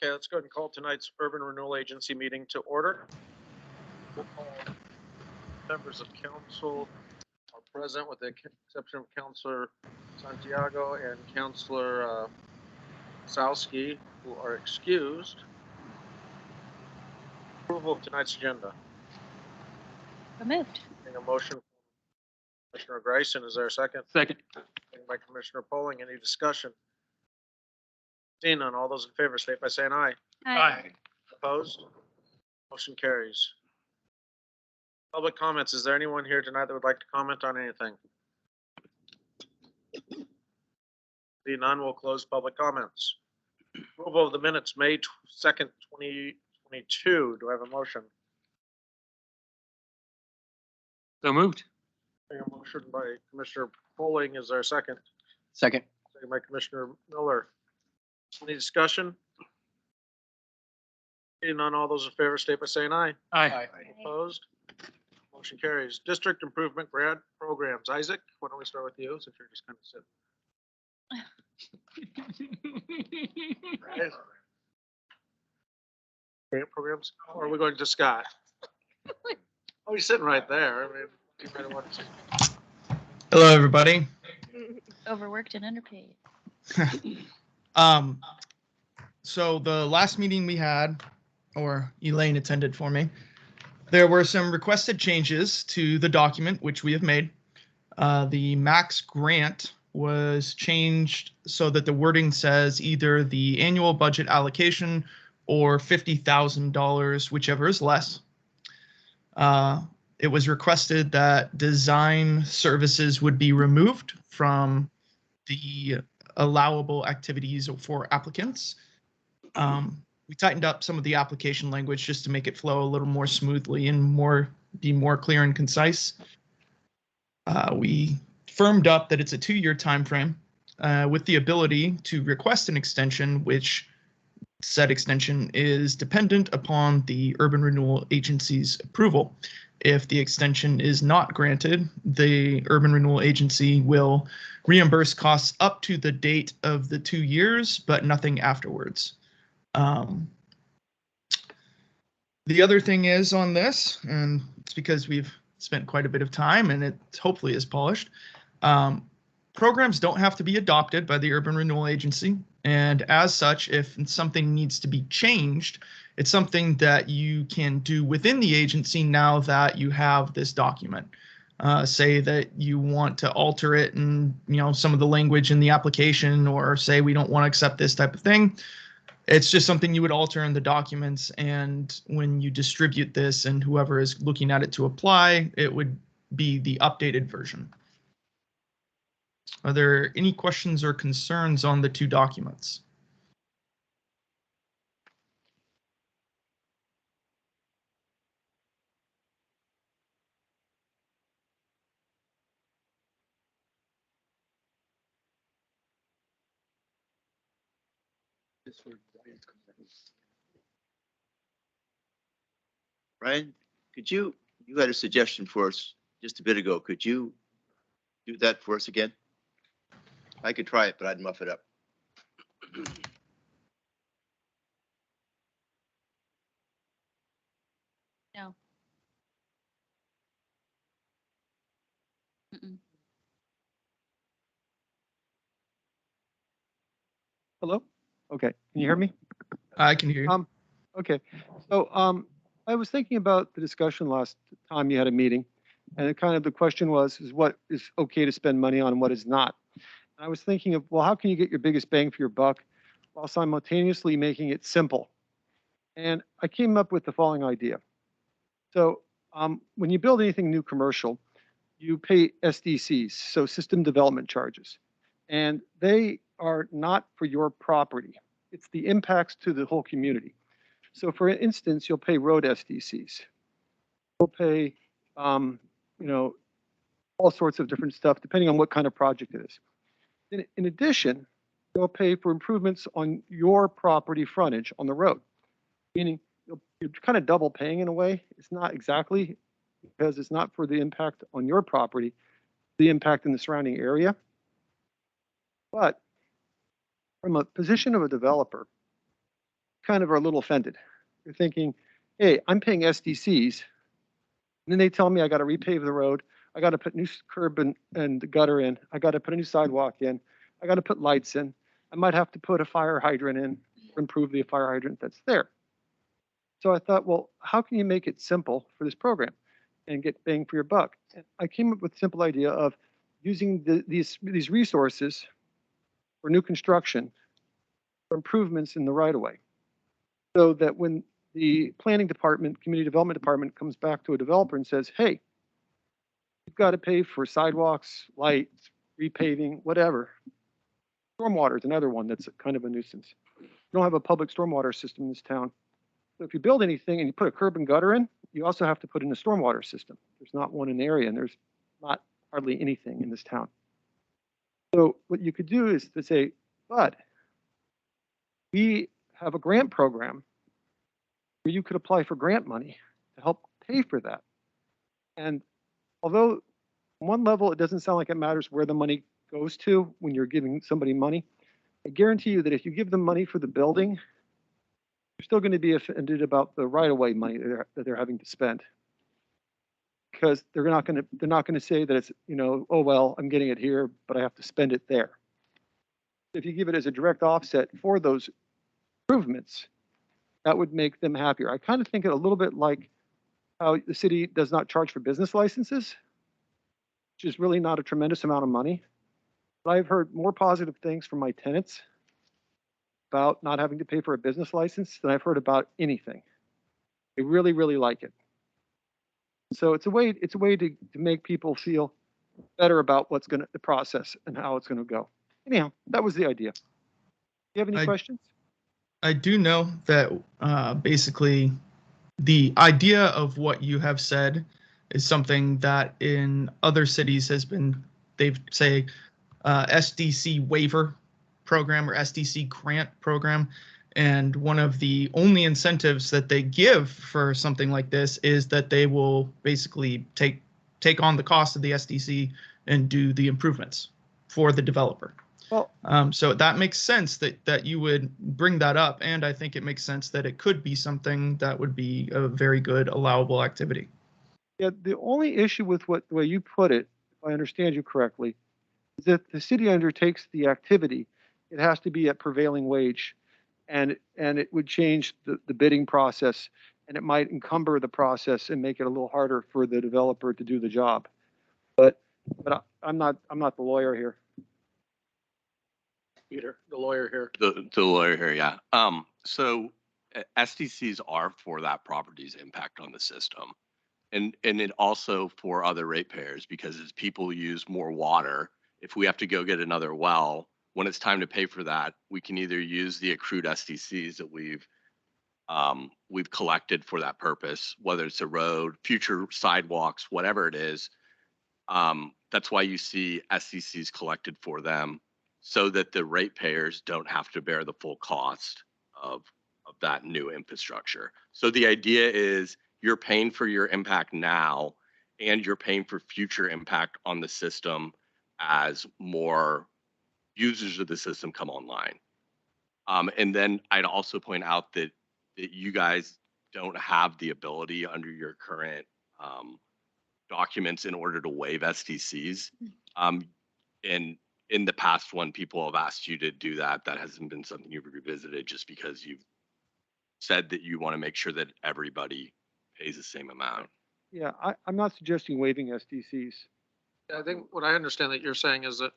Okay, let's go ahead and call tonight's Urban Renewal Agency meeting to order. We'll call members of council are present with the exception of Councilor Santiago and Councilor Salsky, who are excused. Approval of tonight's agenda. Removed. A motion from Commissioner Grayson. Is there a second? Second. Second by Commissioner Polling. Any discussion? Seeing none, all those in favor state by saying aye. Aye. Opposed? Motion carries. Public comments. Is there anyone here tonight that would like to comment on anything? Seeing none, we'll close public comments. Approval of the minutes, May 2nd, 2022. Do I have a motion? So moved. A motion by Commissioner Polling. Is there a second? Second. Second by Commissioner Miller. Any discussion? Seeing none, all those in favor state by saying aye. Aye. Opposed? Motion carries. District Improvement Grant Programs. Isaac, why don't we start with you since you're just kind of sitting. Grant programs, or are we going to Scott? Oh, he's sitting right there. I mean, you might want to see. Hello, everybody. Overworked and underpaid. So the last meeting we had, or Elaine attended for me, there were some requested changes to the document, which we have made. The max grant was changed so that the wording says either the annual budget allocation or $50,000, whichever is less. It was requested that design services would be removed from the allowable activities for applicants. We tightened up some of the application language just to make it flow a little more smoothly and be more clear and concise. We firmed up that it's a 2-year time frame with the ability to request an extension, which said extension is dependent upon the Urban Renewal Agency's approval. If the extension is not granted, the Urban Renewal Agency will reimburse costs up to the date of the 2 years, but nothing afterwards. The other thing is on this, and it's because we've spent quite a bit of time and it hopefully is polished, programs don't have to be adopted by the Urban Renewal Agency. And as such, if something needs to be changed, it's something that you can do within the agency now that you have this document. Say that you want to alter it and, some of the language in the application, or say we don't want to accept this type of thing. It's just something you would alter in the documents, and when you distribute this and whoever is looking at it to apply, it would be the updated version. Are there any questions or concerns on the two documents? Ryan, you had a suggestion for us just a bit ago. Could you do that for us again? I could try it, but I'd muff it up. No. Hello? Okay, can you hear me? I can hear you. Okay, so I was thinking about the discussion last time you had a meeting, and the question was, what is okay to spend money on and what is not? And I was thinking of, well, how can you get your biggest bang for your buck while simultaneously making it simple? And I came up with the following idea. So when you build anything new commercial, you pay SDCs, so system development charges, and they are not for your property. It's the impacts to the whole community. So for instance, you'll pay road SDCs. You'll pay, all sorts of different stuff, depending on what kind of project it is. In addition, you'll pay for improvements on your property frontage on the road, meaning you're kind of double paying in a way. It's not exactly, because it's not for the impact on your property, the impact in the surrounding area. But from a position of a developer, kind of are a little offended. They're thinking, hey, I'm paying SDCs. And then they tell me I got to repave the road. I got to put new curb and gutter in. I got to put a new sidewalk in. I got to put lights in. I might have to put a fire hydrant in or improve the fire hydrant that's there. So I thought, well, how can you make it simple for this program and get bang for your buck? And I came up with a simple idea of using these resources for new construction, for improvements in the right of way, so that when the planning department, community development department comes back to a developer and says, hey, you've got to pay for sidewalks, lights, repaving, whatever. Stormwater is another one that's kind of a nuisance. We don't have a public stormwater system in this town. So if you build anything and you put a curb and gutter in, you also have to put in a stormwater system. There's not one in the area, and there's not hardly anything in this town. So what you could do is to say, but we have a grant program where you could apply for grant money to help pay for that. And although on one level, it doesn't sound like it matters where the money goes to when you're giving somebody money, I guarantee you that if you give them money for the building, you're still going to be offended about the right-of-way money that they're having to spend, because they're not going to say that it's, you know, oh well, I'm getting it here, but I have to spend it there. If you give it as a direct offset for those improvements, that would make them happier. I kind of think it a little bit like how the city does not charge for business licenses, which is really not a tremendous amount of money. But I've heard more positive things from my tenants about not having to pay for a business license than I've heard about anything. They really, really like it. So it's a way to make people feel better about the process and how it's gonna go. Anyhow, that was the idea. Do you have any questions? I do know that basically the idea of what you have said is something that in other cities has been, they've say SDC waiver program or SDC grant program. And one of the only incentives that they give for something like this is that they will basically take on the cost of the SDC and do the improvements for the developer. Well, so that makes sense that you would bring that up, and I think it makes sense that it could be something that would be a very good allowable activity. yeah, the only issue with the way you put it, if I understand you correctly, is that the city undertakes the activity. It has to be at prevailing wage, and it would change the bidding process, and it might encumber the process and make it a little harder for the developer to do the job. But I'm not the lawyer here. Peter, the lawyer here. The lawyer here, yeah. So SDCs are for that property's impact on the system. And it also for other ratepayers, because as people use more water, if we have to go get another well, when it's time to pay for that, we can either use the accrued SDCs that we've collected for that purpose, whether it's a road, future sidewalks, whatever it is. That's why you see SDCs collected for them, so that the ratepayers don't have to bear the full cost of that new infrastructure. So the idea is you're paying for your impact now, and you're paying for future impact on the system as more users of the system come online. And then I'd also point out that you guys don't have the ability under your current documents in order to waive SDCs. And in the past, when people have asked you to do that, that hasn't been something you've revisited, just because you've said that you want to make sure that everybody pays the same amount. Yeah, I'm not suggesting waiving SDCs. I think what I understand that you're saying is that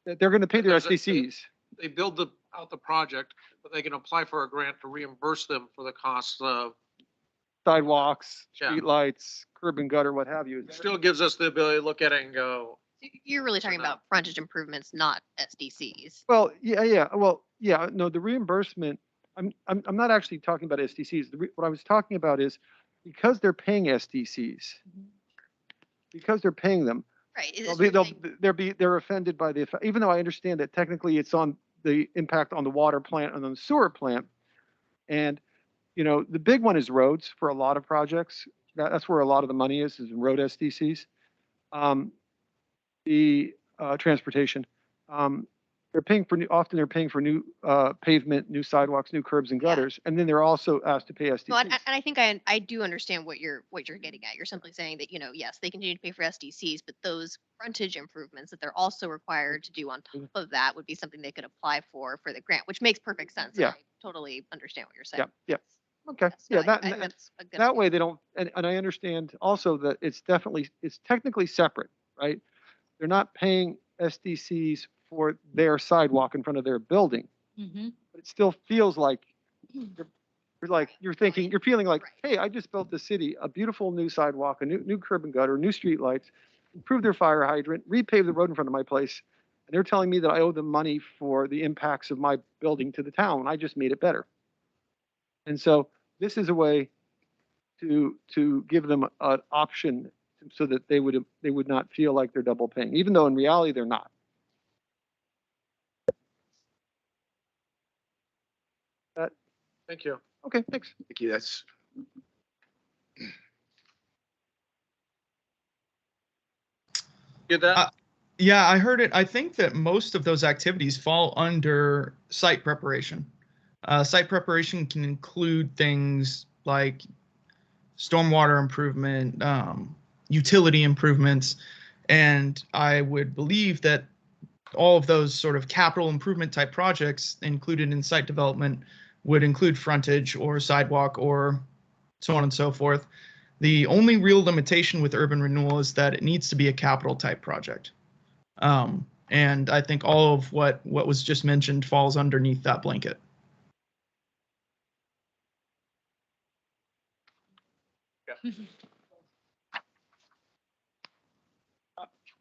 They're going to pay their There's a- SDCs. they build out the project, but they can apply for a grant to reimburse them for the costs of, Sidewalks, Yeah. streetlights, curb and gutter, what have you. it still gives us the ability to look at it and go, You're really talking no. about frontage improvements, not SDCs. Well, yeah. Well, yeah, no, the reimbursement, I'm not actually talking about SDCs. What I was talking about is because they're paying SDCs, because they're paying them, Right. they're offended by the, even though I understand that technically it's on the impact on the water plant and on the sewer plant. And, you know, the big one is roads for a lot of projects. That's where a lot of the money is in road SDCs. The transportation. often they're paying for new pavement, new sidewalks, new curbs and Yeah. gutters, and then they're also asked to pay Well, SDCs. and I think I do understand what you're getting at. You're simply saying that, yes, they continue to pay for SDCs, but those frontage improvements that they're also required to do on top of that would be something they could apply for the grant, which makes perfect sense. and Yeah. I totally understand what you're saying. Yeah, yeah. Okay, Yes, no, yeah, I think that's a good that idea. way they don't, and I understand also that it's technically separate, right? They're not paying SDCs for their sidewalk in front of their building, Mm-hmm. but it still feels like you're feeling like, Right. hey, I just built the city a beautiful new sidewalk, a new curb and gutter, new street lights, improved their fire hydrant, repaved the road in front of my place, and they're telling me that I owe them money for the impacts of my building to the town. I just made it better. And so this is a way to give them an option so that they would not feel like they're double paying, even though in reality they're not. Thank you. Okay, thanks. Thank you. That's, Get that? Yeah, I heard it. I think that most of those activities fall under site preparation. Site preparation can include things like stormwater improvement, utility improvements, and I would believe that all of those sort of capital improvement type projects included in site development would include frontage or sidewalk or so on and so forth. The only real limitation with urban renewal is that it needs to be a capital type project. And I think all of what was just mentioned falls underneath that blanket.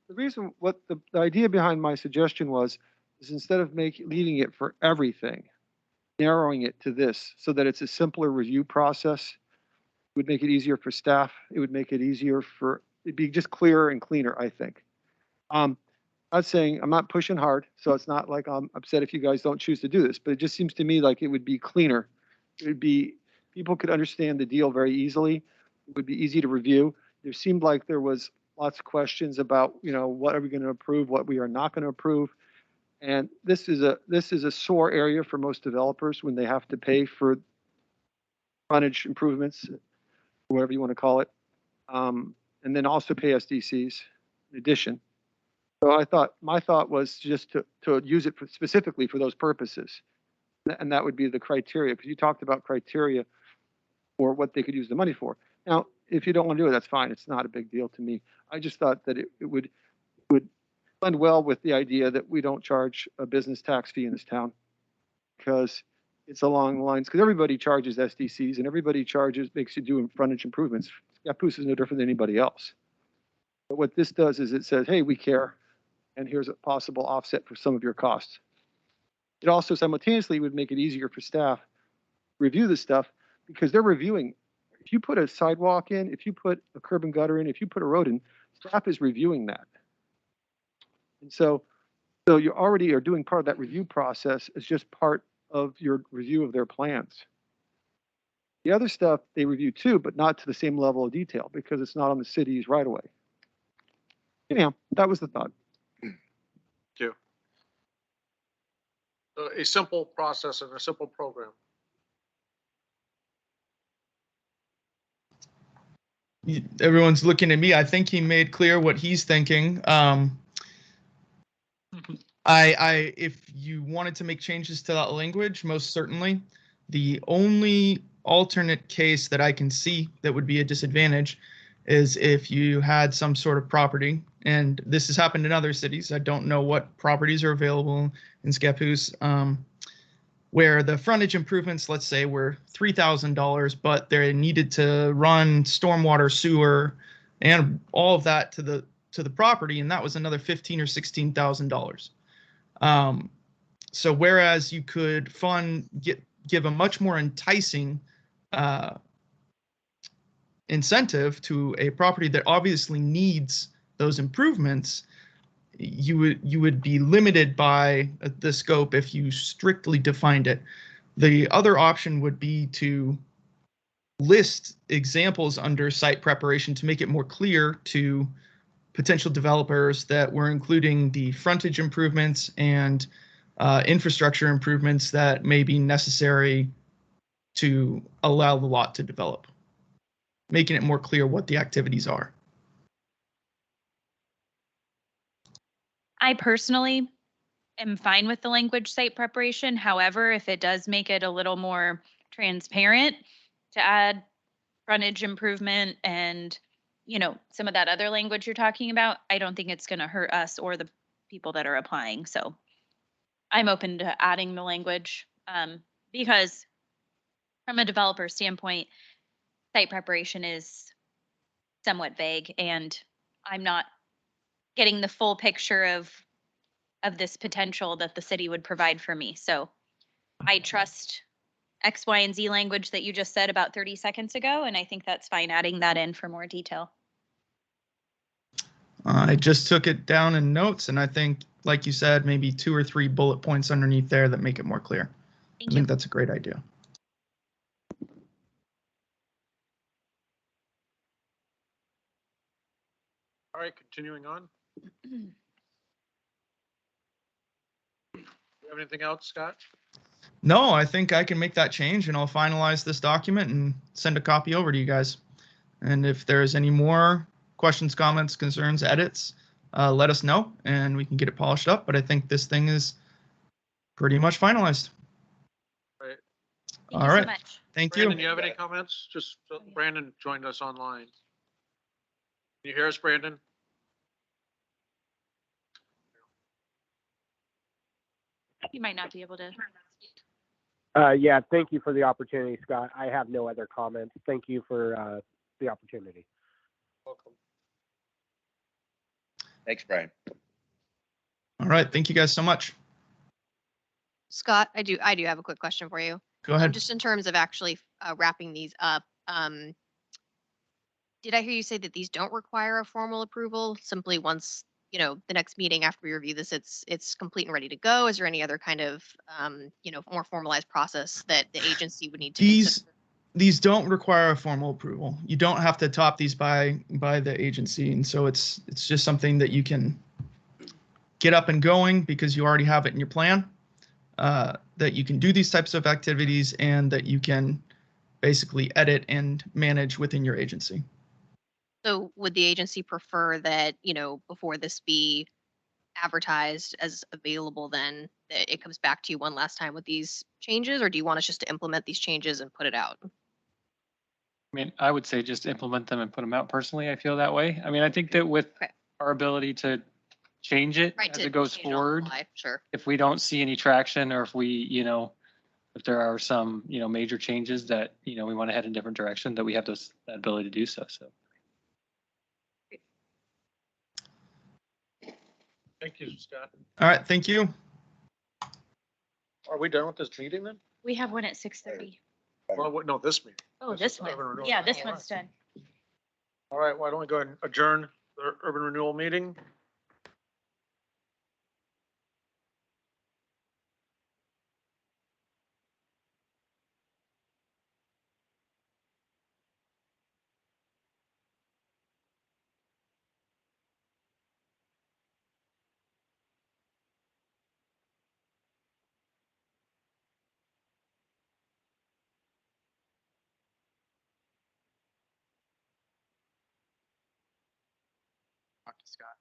The reason, what the idea behind my suggestion was, is instead of leaving it for everything, narrowing it to this so that it's a simpler review process. It would make it easier for staff. It would make it easier it'd be just clearer and cleaner, I think. I'm not pushing hard, so it's not like I'm upset if you guys don't choose to do this, but it just seems to me like it would be cleaner. People could understand the deal very easily. It would be easy to review. There seemed like there was lots of questions about, what are we going to approve, what we are not going to approve. And this is a sore area for most developers when they have to pay for frontage improvements, whatever you want to call it, and then also pay SDCs in addition. So my thought was just to use it specifically for those purposes. And that would be the criteria, because you talked about criteria for what they could use the money for. Now, if you don't want to do it, that's fine. It's not a big deal to me. I just thought that it would blend well with the idea that we don't charge a business tax fee in this town, because it's along the lines, because everybody charges SDCs and everybody makes you do frontage improvements. Scappoose is no different than anybody else. But what this does is it says, hey, we care, and here's a possible offset for some of your costs. It also simultaneously would make it easier for staff to review this stuff, because they're reviewing. If you put a sidewalk in, if you put a curb and gutter in, if you put a road in, staff is reviewing that. And so you already are doing part of that review process as just part of your review of their plans. The other stuff they review too, but not to the same level of detail because it's not on the city's right away. Anyhow, that was the thought. Thank you. So a simple process and a simple program. Everyone's looking at me. I think he made clear what he's thinking. If you wanted to make changes to that language, most certainly. The only alternate case that I can see that would be a disadvantage is if you had some sort of property, and this has happened in other cities. I don't know what properties are available in Scappoose, where the frontage improvements, let's say, were $3,000, but they needed to run stormwater, sewer, and all of that to the property, and that was another $15,000 or $16,000. So whereas you could give a much more enticing incentive to a property that obviously needs those improvements, you would be limited by the scope if you strictly defined it. The other option would be to list examples under site preparation to make it more clear to potential developers that we're including the frontage improvements and infrastructure improvements that may be necessary to allow the lot to develop, making it more clear what the activities are. I personally am fine with the language site preparation. However, if it does make it a little more transparent to add frontage improvement and, you know, some of that other language you're talking about, I don't think it's going to hurt us or the people that are applying. So I'm open to adding the language because from a developer standpoint, site preparation is somewhat vague and I'm not getting the full picture of this potential that the city would provide for me. So I trust X, Y, and Z language that you just said about 30 seconds ago, and I think that's fine adding that in for more detail. I just took it down in notes, and I think, like you said, maybe 2 or 3 bullet points underneath there that make it more clear. Thank I you. think that's a great idea. All right, continuing on. You have anything else, Scott? No, I think I can make that change, and I'll finalize this document and send a copy over to you guys. And if there's any more questions, comments, concerns, edits, let us know, and we can get it polished up. But I think this thing is pretty much finalized. Right. Thank All you right. so much. Thank Brandon, you. you have any comments? Just Brandon joined us online. Can you hear us, Brandon? You might not be able to. Yeah, thank you for the opportunity, Scott. I have no other comments. Thank you for the opportunity. Welcome. Thanks, Brian. All right. Thank you guys so much. Scott, I do have a quick question for you. Go ahead. Just in terms of actually wrapping these up, did I hear you say that these don't require a formal approval? Simply once, you know, the next meeting after we review this, it's complete and ready to go? Is there any other kind of, you know, more formalized process that the agency would need to consider? These don't require a formal approval. You don't have to top these by the agency, and so it's just something that you can get up and going because you already have it in your plan. That you can do these types of activities and that you can basically edit and manage within your agency. So would the agency prefer that, you know, before this be advertised as available, then that it comes back to you one last time with these changes? Or do you want us just to implement these changes and put it out? I mean, I would say just implement them and put them out. Personally, I feel that way. I mean, I think that with Okay. our ability to change it Right, as to it goes change it on the forward, fly, sure. if we don't see any traction or if we, you know, if there are some, you know, major changes that, you know, we want to head in a different direction, that we have that ability to do so. So. Thank you, Scott. All right. Thank you. Are we done with this meeting then? We have one at 6:30. Well, no, this meeting. Oh, This this is one. urban renewal. Yeah, this All right. one's done. All right, why don't we go ahead and adjourn the urban renewal meeting? Talk to Scott.